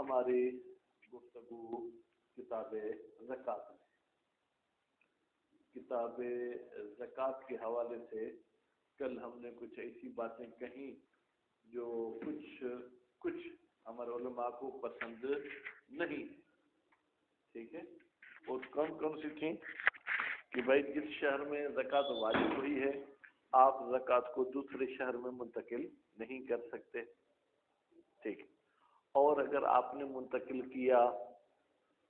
ہماری گفتگو کتاب زکوٰۃ میں، کتاب زکوٰۃ کے حوالے سے کل ہم نے کچھ ایسی باتیں کہیں جو کچھ ہمارے علماء کو پسند نہیں، ٹھیک ہے، اور کون کون سی تھیں کہ بھائی جس شہر میں زکوٰۃ واجب ہوئی ہے آپ زکوٰۃ کو دوسرے شہر میں منتقل نہیں کر سکتے، ٹھیک ہے، اور اگر آپ نے منتقل کیا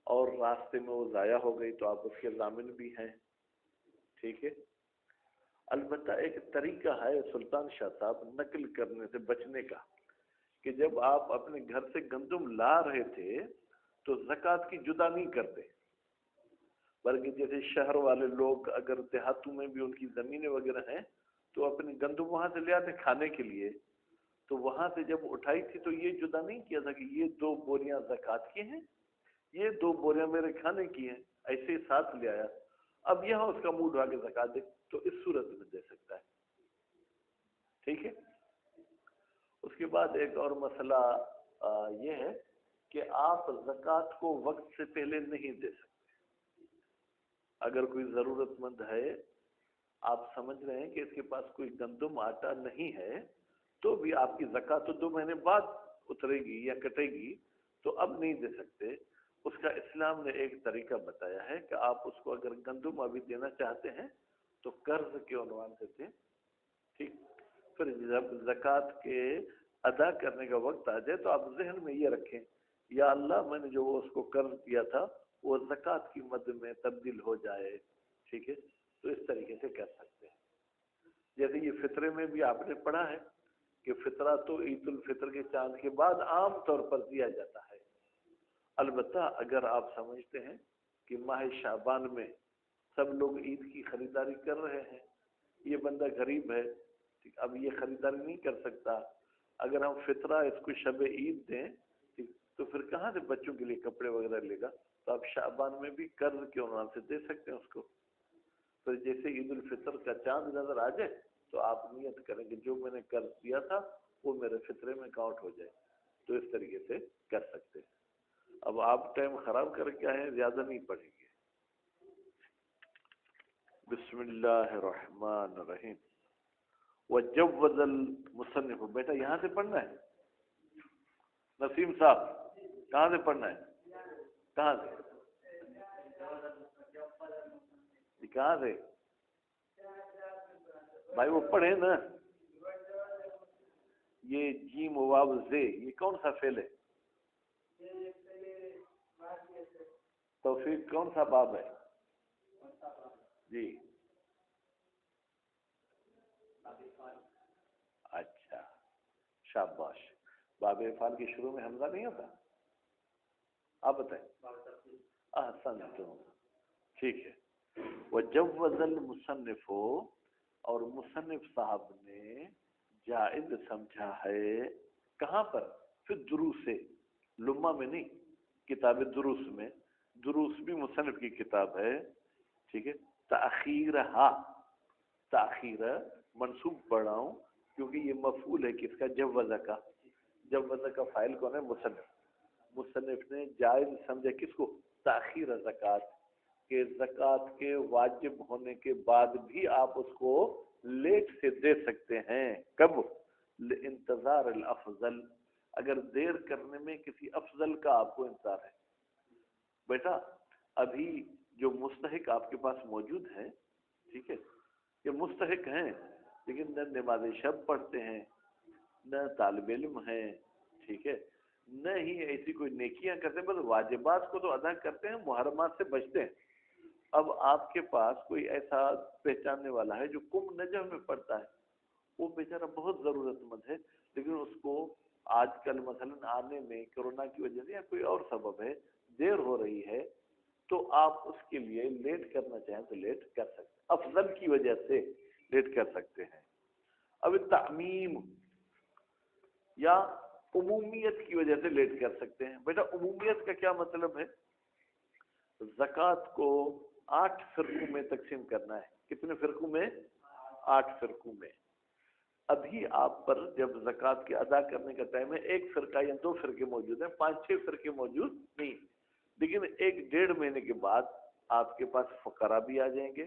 اور راستے میں وہ ضائع ہو گئی تو آپ اس کے ضامن بھی ہیں، ٹھیک ہے۔ البتہ ایک طریقہ ہے سلطان شاہ صاحب نقل کرنے سے بچنے کا کہ جب آپ اپنے گھر سے گندم لا رہے تھے تو زکوٰۃ کی جدا نہیں کرتے، بلکہ جیسے شہر والے لوگ اگر دیہاتوں میں بھی ان کی زمینیں وغیرہ ہیں تو اپنے گندم وہاں سے لے آتے کھانے کے لیے، تو وہاں سے جب اٹھائی تھی تو یہ جدا نہیں کیا تھا کہ یہ 2 بوریاں زکوٰۃ کی ہیں، یہ 2 بوریاں میرے کھانے کی ہیں، ایسے ساتھ لے آیا، اب یہاں اس کا موڈ آ کے زکوٰۃ دے تو اس صورت میں دے سکتا ہے، ٹھیک ہے۔ اس کے بعد ایک اور مسئلہ یہ ہے کہ آپ زکوٰۃ کو وقت سے پہلے نہیں دے سکتے۔ اگر کوئی ضرورت مند ہے، آپ سمجھ رہے ہیں کہ اس کے پاس کوئی گندم آٹا نہیں ہے تو بھی آپ کی زکوٰۃ تو 2 مہینے بعد اترے گی یا کٹے گی، تو اب نہیں دے سکتے۔ اس کا اسلام نے ایک طریقہ بتایا ہے کہ آپ اس کو اگر گندم ابھی دینا چاہتے ہیں تو قرض کے عنوان سے دیں، ٹھیک، پھر جب زکوٰۃ کے ادا کرنے کا وقت آ جائے تو آپ ذہن میں یہ رکھیں یا اللہ میں نے جو اس کو قرض کیا تھا وہ زکوٰۃ کی مد میں تبدیل ہو جائے، ٹھیک ہے، تو اس طریقے سے کر سکتے ہیں۔ جیسے یہ فطرے میں بھی آپ نے پڑھا ہے کہ فطرہ تو عید الفطر کے چاند کے بعد عام طور پر دیا جاتا ہے، البتہ اگر آپ سمجھتے ہیں کہ ماہ شعبان میں سب لوگ عید کی خریداری کر رہے ہیں، یہ بندہ غریب ہے، اب یہ خریداری نہیں کر سکتا، اگر ہم فطرہ اس کو شب عید دیں تو پھر کہاں سے بچوں کے لیے کپڑے وغیرہ لے گا، تو آپ شعبان میں بھی قرض کے عنوان سے دے سکتے ہیں اس کو، پھر جیسے عید الفطر کا چاند نظر آ جائے تو آپ نیت کریں کہ جو میں نے قرض دیا تھا وہ میرے فطرے میں کاؤنٹ ہو جائے، تو اس طریقے سے کر سکتے ہیں۔ اب آپ ٹائم خراب کر کے آئے ہیں، زیادہ نہیں پڑھیں گے۔ بسم اللہ الرحمن الرحیم۔ وجوز المصنف، بیٹا یہاں سے پڑھنا ہے، نسیم صاحب کہاں سے پڑھنا ہے، کہاں سے، کہاں سے بھائی وہ پڑھے نا، یہ جیم واو زے یہ کون سا فعل ہے، توفیق کون سا باب ہے، جی اچھا شاباش، باب افعال کے شروع میں حمزہ نہیں ہوتا، آپ بتائیں، احسنتم، ٹھیک ہے۔ وجوز المصنف، اور مصنف صاحب نے جائز سمجھا ہے، کہاں پر، پھر دروس سے، لمہ میں نہیں، کتاب دروس میں، دروس بھی مصنف کی کتاب ہے، ٹھیک ہے، تاخیرہا، تاخیر منصوب پڑھ رہا ہوں کیونکہ یہ مفعول ہے کس کا، جوزہ کا، جوزہ کا فاعل کون ہے، مصنف، مصنف نے جائز سمجھا کس کو، تاخیر زکوٰۃ، کہ زکوٰۃ کے واجب ہونے کے بعد بھی آپ اس کو لیٹ سے دے سکتے ہیں، کب، انتظار الافضل، اگر دیر کرنے میں کسی افضل کا آپ کو انتظار ہے۔ بیٹا ابھی جو مستحق آپ کے پاس موجود ہیں، ٹھیک ہے، یہ مستحق ہیں لیکن نہ نماز شب پڑھتے ہیں، نہ طالب علم ہیں، ٹھیک ہے، نہ ہی ایسی کوئی نیکیاں کرتے ہیں، بس واجبات کو تو ادا کرتے ہیں، محرمات سے بچتے ہیں۔ اب آپ کے پاس کوئی ایسا پہچاننے والا ہے جو کم نجم میں پڑھتا ہے، وہ بیچارہ بہت ضرورت مند ہے، لیکن اس کو آج کل مثلا آنے میں کرونا کی وجہ سے یا کوئی اور سبب ہے دیر ہو رہی ہے، تو آپ اس کے لیے لیٹ کرنا چاہیں تو لیٹ کر سکتے ہیں، افضل کی وجہ سے لیٹ کر سکتے ہیں۔ اب تعمیم یا عمومیت کی وجہ سے لیٹ کر سکتے ہیں۔ بیٹا عمومیت کا کیا مطلب ہے، زکوٰۃ کو 8 فرقوں میں تقسیم کرنا ہے، کتنے فرقوں میں، 8 فرقوں میں، ابھی آپ پر جب زکوٰۃ کے ادا کرنے کا ٹائم ہے، ایک فرقہ یا دو فرقے موجود ہیں، 5-6 فرقے موجود نہیں، لیکن 1-1.5 مہینے کے بعد آپ کے پاس فقراء بھی آ جائیں گے،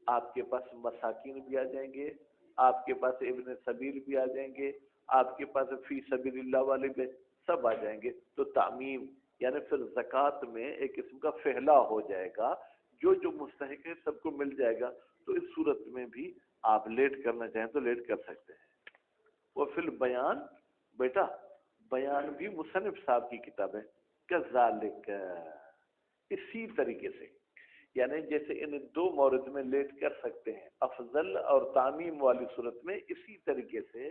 آپ کے پاس مساکین بھی آ جائیں گے، آپ کے پاس ابن سبیل بھی آ جائیں گے، آپ کے پاس فی سبیل اللہ والے بھی سب آ جائیں گے، تو تعمیم یعنی پھر زکوٰۃ میں ایک قسم کا پھیلا ہو جائے گا، جو جو مستحق ہے سب کو مل جائے گا۔ تو اس صورت میں بھی آپ لیٹ کرنا چاہیں تو لیٹ کر سکتے ہیں۔ وہ فی البیان، بیٹا بیان بھی مصنف صاحب کی کتاب ہے، کذالک اسی طریقے سے، یعنی جیسے ان دو مورد میں لیٹ کر سکتے ہیں، افضل اور تعمیم والی صورت میں، اسی طریقے سے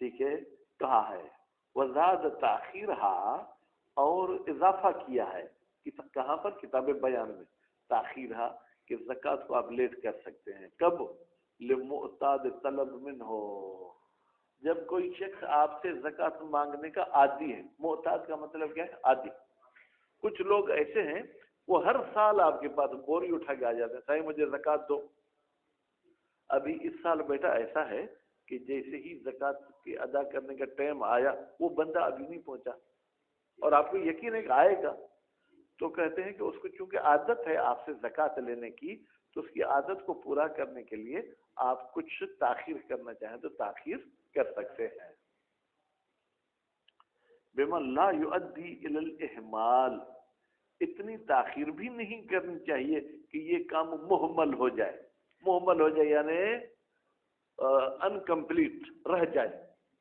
ٹھیک ہے کہا ہے۔ وزاد تاخیرہا، اور اضافہ کیا ہے کہاں پر؟ کتاب بیان میں، تاخیرہا کہ زکوٰۃ کو آپ لیٹ کر سکتے ہیں۔ کب؟ لمعتاد طلب منہ، جب کوئی شخص آپ سے زکوٰۃ مانگنے کا عادی ہے۔ معتاد کا مطلب کیا ہے؟ عادی۔ کچھ لوگ ایسے ہیں وہ ہر سال آپ کے پاس بوری اٹھا کے آ جاتے ہیں، صحیح مجھے زکوٰۃ دو۔ ابھی اس سال بیٹا ایسا ہے کہ جیسے ہی زکوٰۃ کے ادا کرنے کا ٹائم آیا، وہ بندہ ابھی نہیں پہنچا، اور آپ کو یقین ہے کہ آئے گا، تو کہتے ہیں کہ اس کو چونکہ عادت ہے آپ سے زکوٰۃ لینے کی، تو اس کی عادت کو پورا کرنے کے لیے آپ کچھ تاخیر کرنا چاہیں تو تاخیر کر سکتے ہیں۔ بمن لا یؤدی الی الاہمال، اتنی تاخیر بھی نہیں کرنی چاہیے کہ یہ کام مہمل ہو جائے، مہمل ہو جائے یعنی انکمپلیٹ رہ جائے،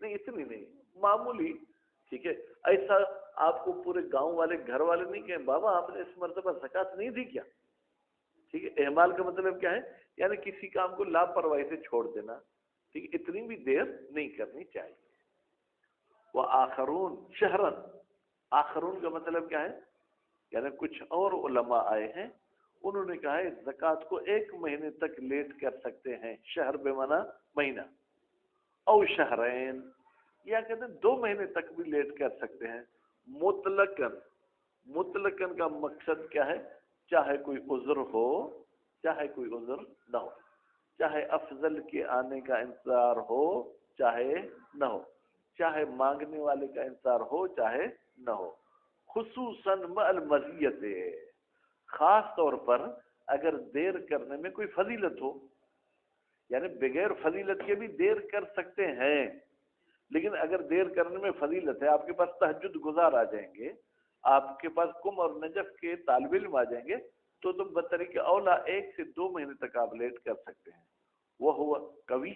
نہیں اتنی نہیں، معمولی، ٹھیک ہے۔ ایسا آپ کو پورے گاؤں والے گھر والے نہیں کہیں بابا آپ نے اس مرتبہ زکوٰۃ نہیں دی کیا، ٹھیک ہے۔ اہمال کا مطلب کیا ہے؟ یعنی کسی کام کو لاپرواہی سے چھوڑ دینا، ٹھیک ہے، اتنی بھی دیر نہیں کرنی چاہیے۔ وآخرون شہرن، آخرون کا مطلب کیا ہے؟ یعنی کچھ اور علماء آئے ہیں، انہوں نے کہا ہے زکوٰۃ کو 1 مہینے تک لیٹ کر سکتے ہیں، شہر بے معنی مہینہ، او شہرین، یا کہتے ہیں 2 مہینے تک بھی لیٹ کر سکتے ہیں، مطلقاً۔ مطلقاً کا مقصد کیا ہے؟ چاہے کوئی عذر ہو چاہے کوئی عذر نہ ہو، چاہے افضل کے آنے کا انتظار ہو چاہے نہ ہو، چاہے مانگنے والے کا انتظار ہو چاہے نہ ہو، خصوصاً مع المزیت، خاص طور پر اگر دیر کرنے میں کوئی فضیلت ہو، یعنی بغیر فضیلت کے بھی دیر کر سکتے ہیں، لیکن اگر دیر کرنے میں فضیلت ہے، آپ کے پاس تہجد گزار آ جائیں گے، آپ کے پاس قم اور نجف کے طالب علم آ جائیں گے، تو تم بطریق اولا 1 سے 2 مہینے تک آپ لیٹ کر سکتے ہیں۔ وہ ہوا قوی،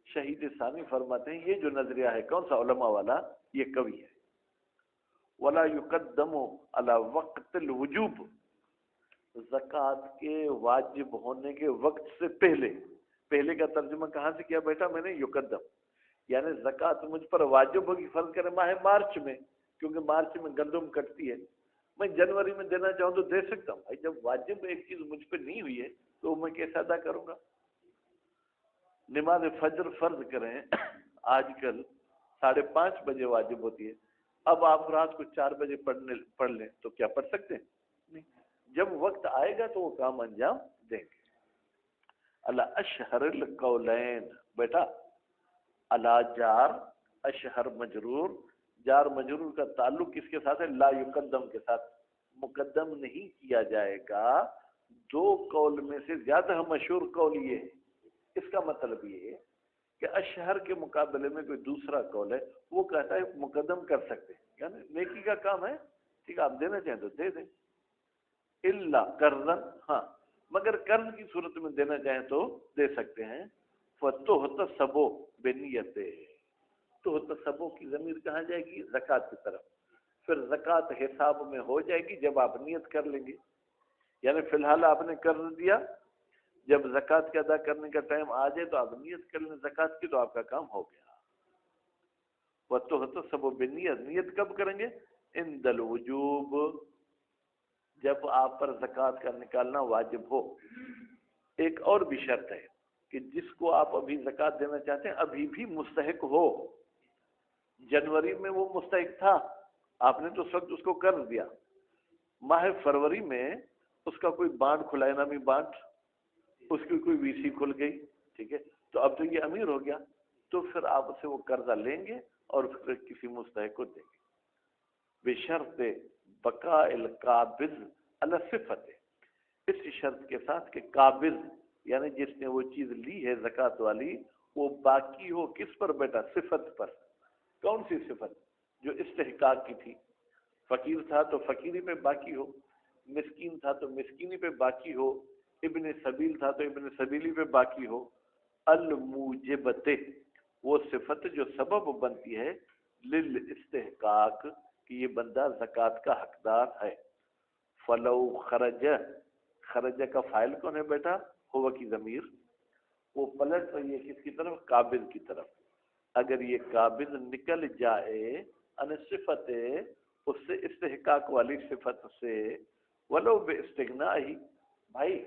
شہید ثانی فرماتے ہیں یہ جو نظریہ ہے کون سا؟ علماء والا، یہ قوی ہے۔ ولا یقدم علی وقت الوجوب، زکوٰۃ کے واجب ہونے کے وقت سے پہلے، پہلے کا ترجمہ کہاں سے کیا بیٹا میں نے؟ یقدم، یعنی زکوٰۃ مجھ پر واجب ہوگی فرض کریں ماہ مارچ میں، کیونکہ مارچ میں گندم کٹتی ہے، میں جنوری میں دینا چاہوں تو دے سکتا ہوں، بھائی جب واجب ایک چیز مجھ پہ نہیں ہوئی ہے تو میں کیسے ادا کروں گا؟ نماز فجر فرض کریں آج کل 5:30 بجے واجب ہوتی ہے، اب آپ رات کو 4 بجے پڑھ لیں تو کیا پڑھ سکتے ہیں؟ نہیں، جب وقت آئے گا تو وہ کام انجام دیں گے۔ اللہ اشہر القولین، بیٹا اللہ جار، اشہر مجرور، جار مجرور کا تعلق کس کے ساتھ ہے؟ لا یقدم کے ساتھ، مقدم نہیں کیا جائے گا۔ 2 قول میں سے زیادہ مشہور قول یہ ہے، اس کا مطلب یہ ہے کہ اشہر کے مقابلے میں کوئی دوسرا قول ہے وہ کہتا ہے مقدم کر سکتے ہیں، یعنی نیکی کا کام ہے، ٹھیک ہے، آپ دینا چاہیں تو دے دیں، الا قرضا، ہاں مگر قرض کی صورت میں دینا چاہیں تو دے سکتے ہیں۔ فتحتسبوا بنیت، تحتسبوا کی ضمیر کہاں جائے گی؟ زکوٰۃ کی طرف، پھر زکوٰۃ حساب میں ہو جائے گی جب آپ نیت کر لیں گے، یعنی فی الحال آپ نے قرض دیا، جب زکوٰۃ کے ادا کرنے کا ٹائم آ جائے تو آپ نیت کر لیں زکوٰۃ کی، تو آپ کا کام ہو گیا۔ وتحتسبوا بالنیت، نیت کب کریں گے؟ عند الوجوب، جب آپ پر زکوٰۃ کا نکالنا واجب ہو۔ ایک اور بھی شرط ہے کہ جس کو آپ ابھی زکوٰۃ دینا چاہتے ہیں ابھی بھی مستحق ہو، جنوری میں وہ مستحق تھا، آپ نے تو اس وقت اس کو قرض دیا، ماہ فروری میں اس کا کوئی بانڈ کھلا، انعامی بانڈ، اس کی کوئی وی سی کھل گئی، ٹھیک ہے، تو اب تو یہ امیر ہو گیا، تو پھر آپ اسے وہ قرضہ لیں گے اور پھر کسی مستحق کو دیں گے، بشرط بقاء القابض علی صفت، اس شرط کے ساتھ کہ قابض یعنی جس نے وہ چیز لی ہے زکوٰۃ والی وہ باقی ہو کس پر بیٹا؟ صفت پر۔ کون سی صفت؟ جو استحقاق کی تھی، فقیر تھا تو فقیری پہ باقی ہو، مسکین تھا تو مسکینی پہ باقی ہو، ابن سبیل تھا تو ابن سبیلی پہ باقی ہو۔ الموجبت، وہ صفت جو سبب بنتی ہے للاستحقاق کہ یہ بندہ زکوٰۃ کا حقدار ہے۔ فلو خرج، خرج کا فاعل کون ہے بیٹا؟ ہوا کی ضمیر، وہ پلٹ رہی ہے کس کی طرف؟ قابض کی طرف۔ اگر یہ قابض نکل جائے ان صفت، اس سے استحقاق والی صفت سے، ولو باستغناء ہی، بھائی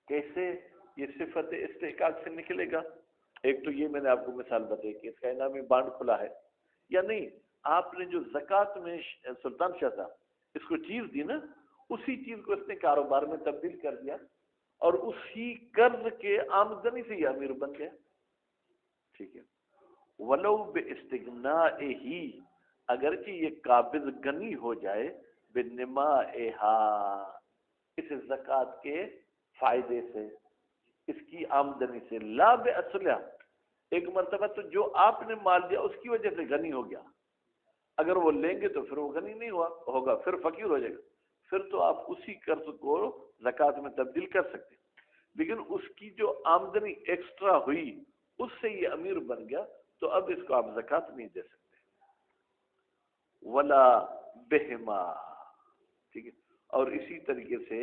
کیسے یہ صفت استحقاق سے نکلے گا؟ ایک تو یہ میں نے آپ کو مثال بتائی کہ اس کا انعامی بانڈ کھلا ہے یا نہیں، آپ نے جو زکوٰۃ میں سلطان شاہ صاحب اس کو چیز دی نا، اسی چیز کو اس نے کاروبار میں تبدیل کر دیا اور اسی قرض کے آمدنی سے یہ امیر بن گیا، ٹھیک ہے۔ ولو باستغنائہ، اگرچہ یہ قابض غنی ہو جائے، بنمائہا، اس زکوٰۃ کے فائدے سے، اس کی آمدنی سے، لا باصلہ، ایک مرتبہ تو جو آپ نے مال دیا اس کی وجہ سے غنی ہو گیا، اگر وہ لیں گے تو پھر وہ غنی نہیں ہوگا، پھر فقیر ہو جائے گا، پھر تو آپ اسی قرض کو زکوٰۃ میں تبدیل کر سکتے ہیں، لیکن اس کی جو آمدنی ایکسٹرا ہوئی اس سے یہ امیر بن گیا تو اب اس کو آپ زکوٰۃ نہیں دے سکتے۔ ولا بہما، ٹھیک ہے، اور اسی طریقے سے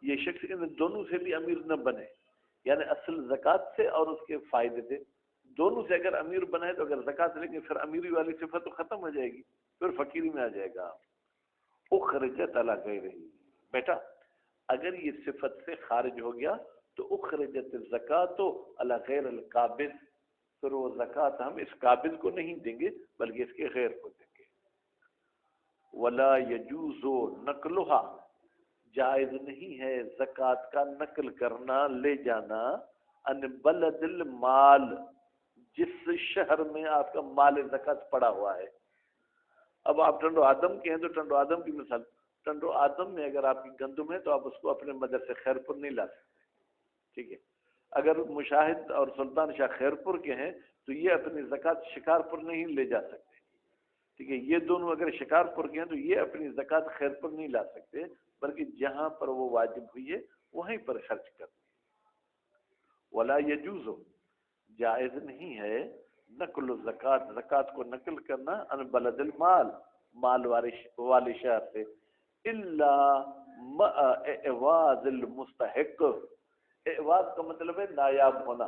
یہ شخص ان دونوں سے بھی امیر نہ بنے، یعنی اصل زکوٰۃ سے اور اس کے فائدے سے، دونوں سے اگر امیر بنائے تو اگر زکوٰۃ لیں گے پھر امیری والی صفت تو ختم ہو جائے گی، پھر فقیری میں آ جائے گا۔ اخرجت علی غیرہ، بیٹا اگر یہ صفت سے خارج ہو گیا تو اخرجت الزکوٰۃ علی غیر القابض، پھر وہ زکوٰۃ ہم اس قابض کو نہیں دیں گے بلکہ اس کے غیر کو دیں گے۔ ولا یجوز نقلھا، جائز نہیں ہے زکوٰۃ کا نقل کرنا، لے جانا، ان بلد المال، جس شہر میں آپ کا مال زکوٰۃ پڑا ہوا ہے۔ اب آپ ٹنڈو آدم کے ہیں تو ٹنڈو آدم کی مثال، ٹنڈو آدم میں اگر آپ کی گندم ہے تو آپ اس کو اپنے مدرسے خیرپور نہیں لا سکتے، ٹھیک ہے۔ اگر مشاہد اور سلطان شاہ خیرپور کے ہیں تو یہ اپنی زکوٰۃ شکارپور نہیں لے جا سکتے، ٹھیک ہے۔ یہ دونوں اگر شکارپور کے ہیں تو یہ اپنی زکوٰۃ خیرپور نہیں لا سکتے بلکہ جہاں پر وہ واجب ہوئی ہے وہیں پر خرچ کرتے ہیں۔ ولا یجوز، جائز نہیں ہے، نقل الزکوٰۃ، زکوٰۃ کو نقل کرنا، ان بلد المال، مال والے شہر سے، الا مع اعواز المستحق، اعواز کا مطلب ہے نایاب ہونا،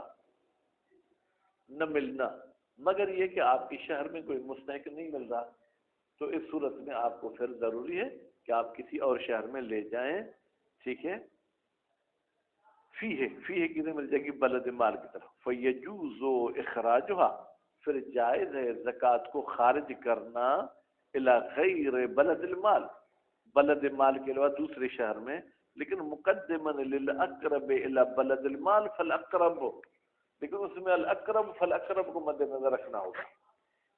نہ ملنا، مگر یہ کہ آپ کے شہر میں کوئی مستحق نہیں مل رہا تو اس صورت میں آپ کو پھر ضروری ہے کہ آپ کسی اور شہر میں لے جائیں، ٹھیک ہے۔ فیہ کتنے مل جائے گی؟ بلد مال کی طرف۔ فیجوز اخراجھا، پھر جائز ہے زکوٰۃ کو خارج کرنا، الی غیر بلد المال، بلد مال کے علاوہ دوسرے شہر میں، لیکن مقدما للاقرب الی بلد المال فالاقرب، لیکن اس میں الاقرب فالاقرب کو مد نظر رکھنا ہوگا،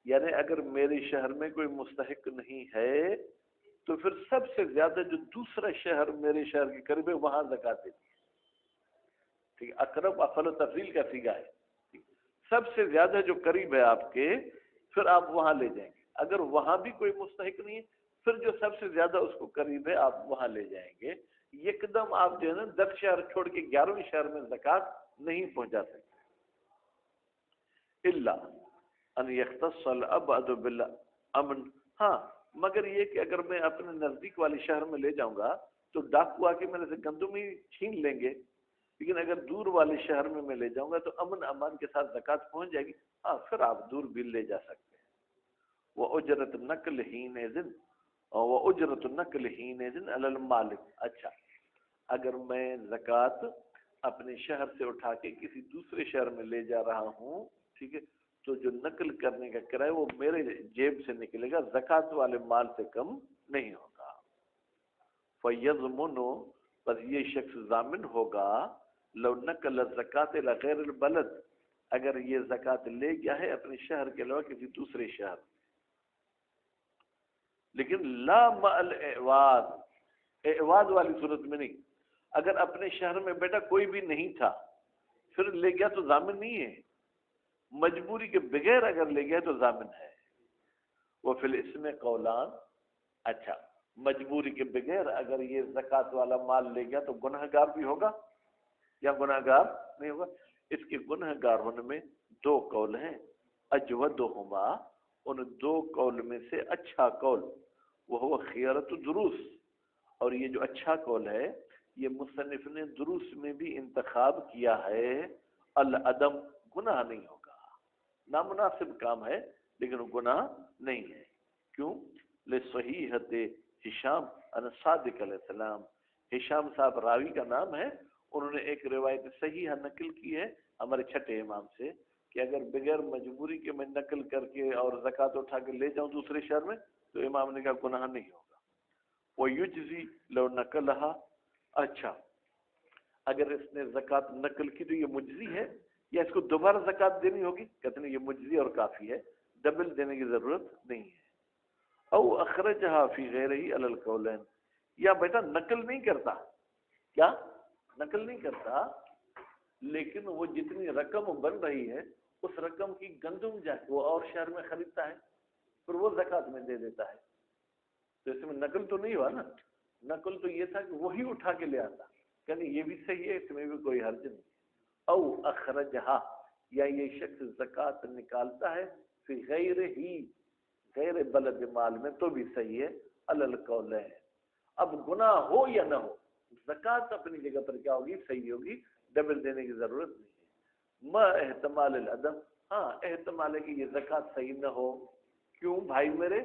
یعنی اگر میرے شہر میں کوئی مستحق نہیں ہے تو پھر سب سے زیادہ جو دوسرا شہر میرے شہر کے قریب ہے وہاں زکوٰۃ دینی ہے، ٹھیک ہے۔ اقرب افضل و تفضیل کا صیغہ ہے، سب سے زیادہ جو قریب ہے آپ کے پھر آپ وہاں لے جائیں گے، اگر وہاں بھی کوئی مستحق نہیں ہے پھر جو سب سے زیادہ اس کو قریب ہے آپ وہاں لے جائیں گے۔ یک دم آپ جو ہے نا 10 شہر چھوڑ کے 11ویں شہر میں زکوٰۃ نہیں پہنچا سکتے، الا ان یختص الابعد بالامن، ہاں مگر یہ کہ اگر میں اپنے نزدیک والے شہر میں لے جاؤں گا تو ڈاکو آ کے میرے سے گندم ہی چھین لیں گے، لیکن اگر دور والے شہر میں لے جاؤں گا تو امن امان کے ساتھ زکوٰۃ پہنچ جائے گی، ہاں پھر آپ دور بھی لے جا سکتے ہیں۔ وَأُجْرَةُ النَّقْلِ حِينَئِذٍ، وَأُجْرَةُ النَّقْلِ حِينَئِذٍ عَلَى الْمَالِكِ، اچھا اگر میں زکوٰۃ اپنے شہر سے اٹھا کے کسی دوسرے شہر میں لے جا رہا ہوں، ٹھیک ہے، تو جو نقل کرنے کا کرایہ وہ میرے جیب سے نکلے گا، زکوٰۃ والے مال سے کم نہیں ہوگا۔ فَيَضْمُنُ، بس یہ شخص ضامن ہوگا، لو نقل الزکوٰۃ الی غیر البلد، اگر یہ زکوٰۃ لے گیا ہے اپنے شہر کے علاوہ کسی دوسرے شہر، لیکن لا مع الاعواد، اعواد والی صورت میں نہیں. اگر اپنے شہر میں بیٹا کوئی بھی نہیں تھا پھر لے گیا تو ضامن نہیں ہے، مجبوری کے بغیر اگر لے گیا تو ضامن ہے. وہ فی الاسم قولان، اچھا مجبوری کے بغیر اگر یہ زکوٰۃ والا مال لے گیا تو گناہ گار بھی ہوگا یا گناہ گار نہیں ہوگا؟ اس کے گناہ گار ہونے میں دو قول ہیں. اجودہما، ان دو قول میں سے اچھا قول وہ خیرت دروس، اور یہ جو اچھا قول ہے یہ مصنف نے دروس میں بھی انتخاب کیا ہے. العدم، گناہ نہیں ہوگا، نامناسب کام ہے لیکن گناہ نہیں ہے. کیوں؟ لصحیحۃ ہشام عن صادق علیہ السلام، ہشام صاحب راوی کا نام ہے، انہوں نے ایک روایت صحیحہ نقل کی ہے ہمارے چھٹے امام سے کہ اگر بغیر مجبوری کے میں نقل کر کے اور زکوٰۃ اٹھا کے لے جاؤں دوسرے شہر میں تو امام نے کہا گناہ نہیں ہوگا. وہ یجزی لو نقلہا، اچھا اگر اس نے زکوٰۃ نقل کی تو یہ مجزی ہے یا اس کو دوبارہ زکوٰۃ دینی ہوگی؟ کہتے ہیں یہ مجزی اور کافی ہے، ڈبل دینے کی ضرورت نہیں ہے. او اخرجہا فی غیرہ علی القولین، یا بیٹا نقل نہیں کرتا، کیا نقل نہیں کرتا لیکن وہ جتنی رقم بن رہی ہے اس رقم کی گندم جا کے وہ اور شہر میں خریدتا ہے پھر وہ زکوٰۃ میں دے دیتا ہے. تو اس میں نقل تو نہیں ہوا نا، نقل تو یہ تھا کہ وہی اٹھا کے لے آتا، یعنی یہ بھی صحیح ہے، اس میں بھی کوئی حرج نہیں. او اخرجہا، یا یہ شخص زکوٰۃ نکالتا ہے فی غیر ہی، غیر بلد مال میں تو بھی صحیح ہے. علی القولین، اب گناہ ہو یا نہ ہو زکوٰۃ اپنی جگہ پر کیا ہوگی؟ صحیح ہوگی، ڈبل دینے کی ضرورت نہیں ہے. ما احتمال العدم، ہاں احتمال ہے کہ یہ زکوٰۃ صحیح نہ ہو. کیوں بھائی میرے؟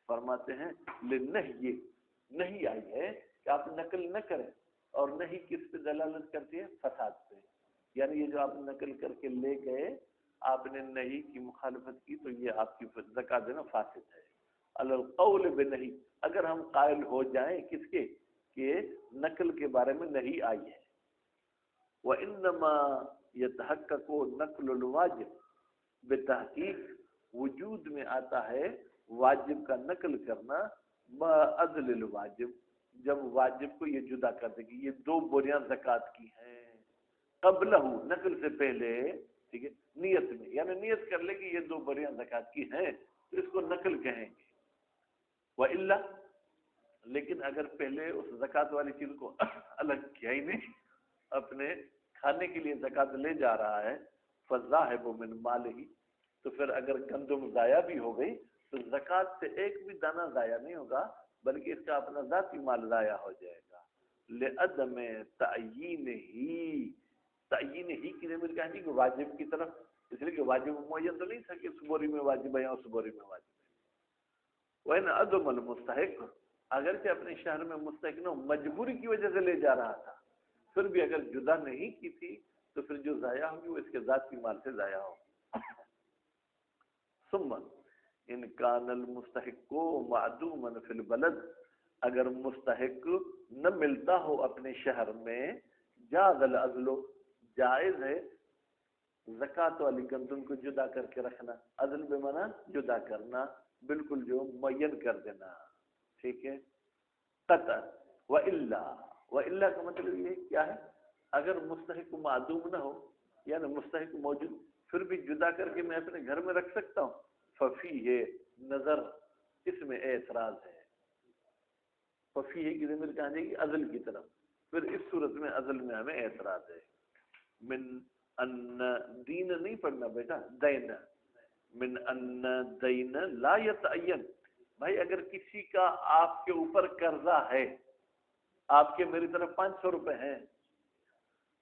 فرماتے ہیں لنہی، نہیں آئی ہے کہ آپ نقل نہ کریں، اور نہیں کس پہ دلالت کرتی ہے؟ فساد پہ. یعنی یہ جو آپ نقل کر کے لے گئے آپ نے نہیں کی مخالفت کی تو یہ آپ کی زکوٰۃ دینا فاسد ہے. القول بنہی، اگر ہم قائل ہو جائیں کس کے کہ نقل کے بارے میں نہیں آئی ہے. وَإِنَّمَا يَتَحَقَّقُ نَقْلُ الْوَاجِبِ، بتحقیق وجود میں آتا ہے واجب کا نقل کرنا ما عدل الواجب، جب واجب کو یہ جدا کر دے گی. یہ دو بوریاں زکوٰۃ کی ہیں، قبلہ نقل سے پہلے، ٹھیک ہے، نیت میں، یعنی نیت کر لے کہ یہ دو بوریاں زکوٰۃ کی ہیں تو اس کو نقل کہیں گے. وَإِلَّا، لیکن اگر پہلے اس زکوٰۃ والی چیز کو الگ کیا ہی نہیں، اپنے کھانے کے لیے زکوٰۃ لے جا رہا ہے، فَالذَّاهِبُ مِنْ مَالِهِ، تو پھر اگر گندم ضائع بھی ہو گئی تو زکوٰۃ سے ایک بھی دانہ ضائع نہیں ہوگا بلکہ اس کا اپنا ذاتی مال ضائع ہو جائے گا. لِعَدَمِ تَعْیِینِهِ، تعیین ہی کی ضمیر کہیں گے کہ واجب کی طرف، اس لیے کہ واجب معین تو نہیں تھا کہ اس بوری میں واجب ہے یا اس بوری میں واجب ہے. وَإِنْ عَدَمَ الْمُسْتَحِقُ، اگرچہ اپنے شہر میں مستحق نہ ہو، مجبوری کی وجہ سے لے جا رہا تھا، پھر بھی اگر جدا نہیں کی تھی تو پھر جو ضائع ہوگی وہ اس کے ذاتی مال سے ضائع ہوگی. ثم ان کان المستحق معدوما فی البلد، اگر مستحق نہ ملتا ہو اپنے شہر میں، جاز العزل، جائز ہے زکوٰۃ والی گندم کو جدا کر کے رکھنا. عزل بے معنی جدا کرنا، بالکل جو معین کر دینا، ٹھیک ہے. قطعا وَإِلَّا کا مطلب یہ کیا ہے؟ اگر مستحق معدوم نہ ہو یعنی مستحق موجود پھر بھی جدا کر کے میں اپنے گھر میں رکھ سکتا ہوں. ففیہ نظر، اس میں اعتراض ہے. ففیہ کی ضمیر کہاں جائے گی؟ عزل کی طرف. پھر اس صورت میں عزل میں ہمیں اعتراض ہے. من ان دین نہیں پڑھنا بیٹا، دین، من ان دین لا یتعین. بھائی اگر کسی کا آپ کے اوپر قرضہ ہے، آپ کے میری طرف 500 روپے ہیں،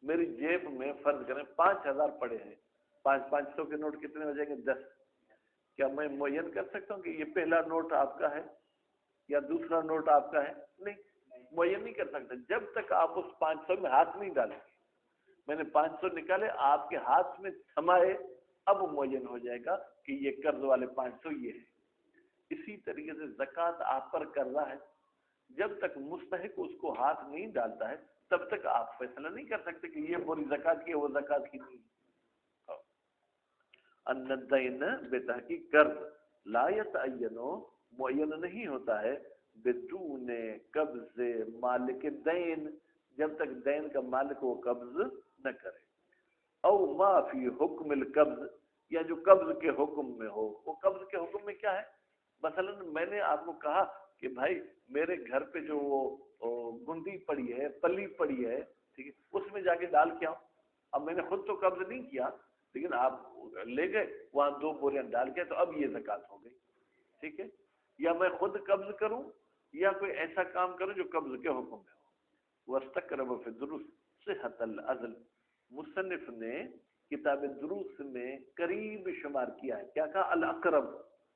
میری جیب میں فرض کریں 5000 پڑے ہیں، 500 کے نوٹ کتنے ہو جائیں گے؟ 10. کیا میں معین کر سکتا ہوں کہ یہ پہلا نوٹ آپ کا ہے یا دوسرا نوٹ آپ کا ہے؟ نہیں، معین نہیں کر سکتا جب تک آپ اس 500 میں ہاتھ نہیں ڈالیں. میں نے 500 نکالے آپ کے ہاتھ میں تھمائے، اب معین ہو جائے گا کہ یہ قرض والے 500 یہ ہے. اسی طریقے سے زکوٰۃ آپ پر قرضہ ہے، جب تک مستحق اس کو ہاتھ نہیں ڈالتا ہے تب تک آپ فیصلہ نہیں کر سکتے کہ یہ بوری زکوٰۃ کی ہے وہ زکوٰۃ کی نہیں. ان الدین بے تحقیق قرض لا یتعینو معین نہیں ہوتا ہے بدون قبض مالک دین جب تک دین کا مالک وہ قبض نہ کرے، او ما فی حکم القبض یا جو قبض کے حکم میں ہو۔ وہ قبض کے حکم میں کیا ہے؟ مثلا میں نے آپ کو کہا کہ بھائی میرے گھر پہ جو وہ گندی پڑی ہے، پلی پڑی ہے، ٹھیک ہے، اس میں جا کے ڈال کے آؤں۔ اب میں نے خود تو قبض نہیں کیا، لیکن آپ لے گئے وہاں 2 بوریاں ڈال کے، تو اب یہ زکوٰۃ ہو گئی، ٹھیک ہے۔ یا میں خود قبض کروں یا کوئی ایسا کام کروں جو قبض کے حکم میں ہو۔ واستقرب فی الدروس صحت العزل، مصنف نے کتاب دروس میں قریب شمار کیا ہے، کیا کہا؟ الاقرب،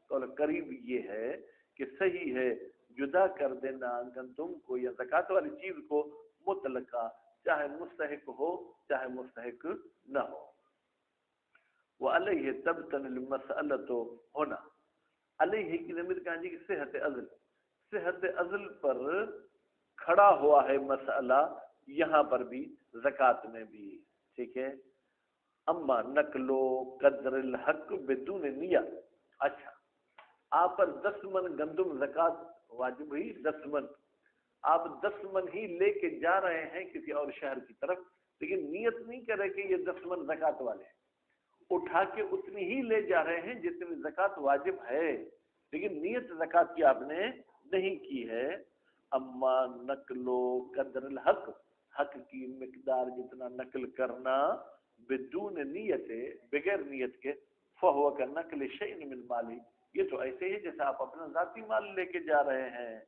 اور قریب یہ ہے کہ صحیح ہے جدا کر دینا گندم کو یا زکوٰۃ والی چیز کو مطلقہ، چاہے مستحق ہو چاہے مستحق نہ ہو۔ وعلیہ تبطن المسألۃ ہونا، علیہ کی ضمیر کہاں جی؟ صحت عزل، صحت عزل پر کھڑا ہوا ہے مسئلہ یہاں پر بھی، زکوٰۃ میں بھی، ٹھیک ہے۔ اما نقل و قدر الحق بدون نیت، اچھا آپ پر 10 من گندم زکوٰۃ واجب ہوئی، 10 من، آپ 10 من ہی لے کے جا رہے ہیں کسی اور شہر کی طرف، لیکن نیت نہیں کرے کہ یہ 10 من زکوٰۃ والے ہیں، اٹھا کے اتنی ہی لے جا رہے ہیں جتنی زکوٰۃ واجب ہے، لیکن نیت زکوٰۃ کی آپ نے نہیں کی ہے۔ اما نقل و قدر الحق، حق کی مقدار جتنا نقل کرنا، بدون نیت، بغیر نیت کے، فہو کا نقل شیء من مالی، یہ تو ایسے ہی جیسے آپ اپنا ذاتی مال لے کے جا رہے ہیں۔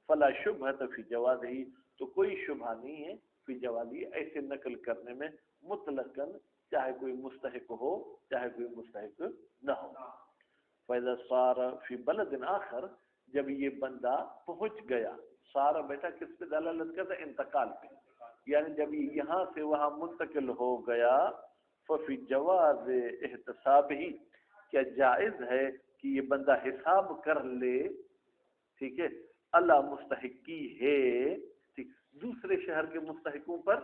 فلا شبہۃ فی جوازہ، تو کوئی شبہ نہیں ہے فی جوازہ، ایسے نقل کرنے میں مطلقاً، چاہے کوئی مستحق ہو چاہے کوئی مستحق نہ ہو۔ فَإِذَا صَارَ فِي بَلَدٍ آخر، جب یہ بندہ پہنچ گیا، سارا بیٹا کس پہ دلالت کرتا ہے؟ انتقال پہ، یعنی جب یہ یہاں سے وہاں منتقل ہو گیا، ففی جواز احتساب ہی، کیا جائز ہے کہ یہ بندہ حساب کر لے، ٹھیک ہے، اللہ مستحقی ہے، ٹھیک، دوسرے شہر کے مستحقوں پر،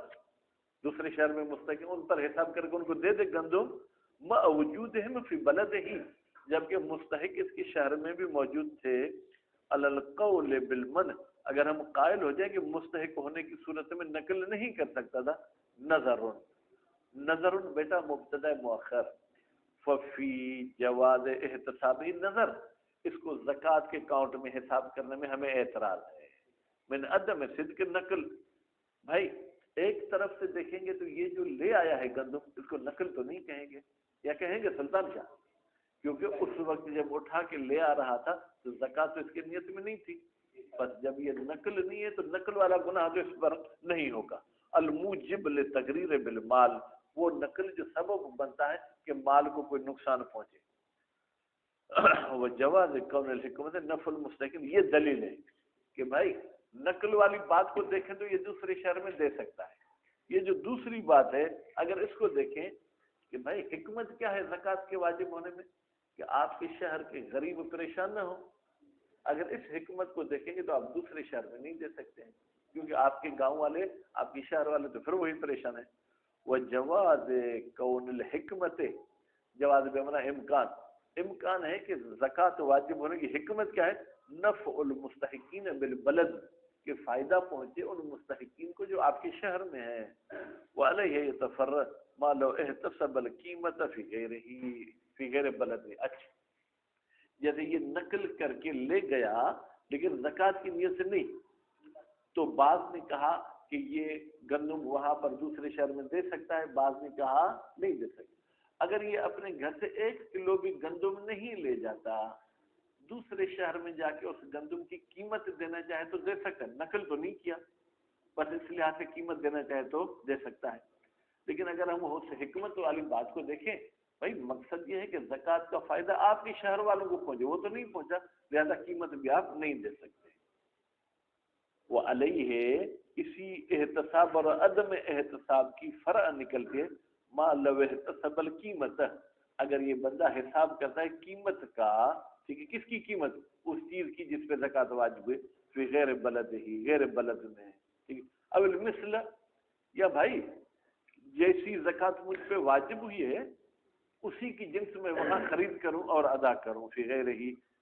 دوسرے شہر میں مستحق ان پر حساب کر کے ان کو دے دے گندم، ما وجودہم فی بلدہ، جبکہ مستحق اس کے شہر میں بھی موجود تھے، علی القول بالمنع، اگر ہم قائل ہو جائیں کہ مستحق ہونے کی صورت میں نقل نہیں کر سکتا تھا، نظرن، نظرن بیٹا مبتدا مؤخر، ففی جواز احتساب ہی نظر، اس کو زکوٰۃ کے کاؤنٹ میں حساب کرنے میں ہمیں اعتراض ہے، من عدم صدق نقل، بھائی ایک طرف سے دیکھیں گے تو یہ جو لے آیا ہے گندم، اس کو نقل تو نہیں کہیں گے، یا کہیں گے سلطان شاہ، کیونکہ اس وقت جب اٹھا کے لے آ رہا تھا تو زکوٰۃ تو اس کی نیت میں نہیں تھی، بس جب یہ نقل نہیں ہے تو نقل والا گناہ تو اس پر نہیں ہوگا۔ الموجب لتغریر بالمال، وہ نقل جو سبب بنتا ہے کہ مال کو کوئی نقصان پہنچے۔ وہ جواز کون الحکمت نفع المستحق، یہ دلیل ہے کہ بھائی نقل والی بات کو دیکھیں تو یہ دوسرے شہر میں دے سکتا ہے، یہ جو دوسری بات ہے اگر اس کو دیکھیں کہ بھائی حکمت کیا ہے زکوٰۃ کے واجب ہونے میں، کہ آپ کے شہر کے غریب پریشان نہ ہو، اگر اس حکمت کو دیکھیں گے تو آپ دوسرے شہر میں نہیں دے سکتے ہیں، کیونکہ آپ کے گاؤں والے، آپ کے شہر والے تو پھر وہی پریشان ہیں۔ وہ جواز کون الحکمت، جواز بمعنی امکان، امکان ہے کہ زکوٰۃ واجب ہونے کی حکمت کیا ہے؟ نفع المستحقین بالبلد، کہ فائدہ پہنچے ان مستحقین کو جو آپ کے شہر میں ہیں۔ وعلیہ یتفرع ما لو احتسب القیمت فی غیر بلد، اچھا جیسے یہ نقل کر کے لے گیا لیکن زکوٰۃ کی نیت سے نہیں، تو بعض نے کہا کہ یہ گندم وہاں پر دوسرے شہر میں دے سکتا ہے، بعض نے کہا نہیں دے سکتا۔ اگر یہ اپنے گھر سے 1 کلو بھی گندم نہیں لے جاتا، دوسرے شہر میں جا کے اس گندم کی قیمت دینا چاہے تو دے سکتا ہے، نقل تو نہیں کیا، بس اس لحاظ سے قیمت دینا چاہے تو دے سکتا ہے۔ لیکن اگر ہم اس حکمت والی بات کو دیکھیں، بھائی مقصد یہ ہے کہ زکوٰۃ کا فائدہ آپ کے شہر والوں کو پہنچے، وہ تو نہیں پہنچا، لہذا قیمت بھی آپ نہیں دے سکتے۔ وہ علیہ، اسی احتساب اور عدم احتساب کی فرع نکل کے ما لو احتسب القیمت، اگر یہ بندہ حساب کرتا ہے قیمت کا، ٹھیک ہے، کس کی قیمت؟ اس چیز کی جس پہ زکوٰۃ واجب ہوئی، فی غیر بلد ہی، غیر بلد میں، ٹھیک ہے، اب المثل، یا بھائی جیسی زکوٰۃ مجھ پہ واجب ہوئی ہے اسی کی جنس میں وہاں خرید کروں اور ادا کروں فی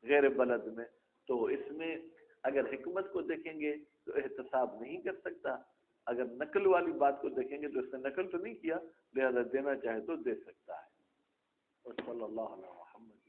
غیر بلد میں. تو اس میں اگر حکمت کو دیکھیں گے تو احتساب نہیں کر سکتا، اگر نقل والی بات کو دیکھیں گے تو اس نے نقل تو نہیں کیا، لہذا دینا چاہے تو دے سکتا ہے. صلی اللہ علیہ محمد.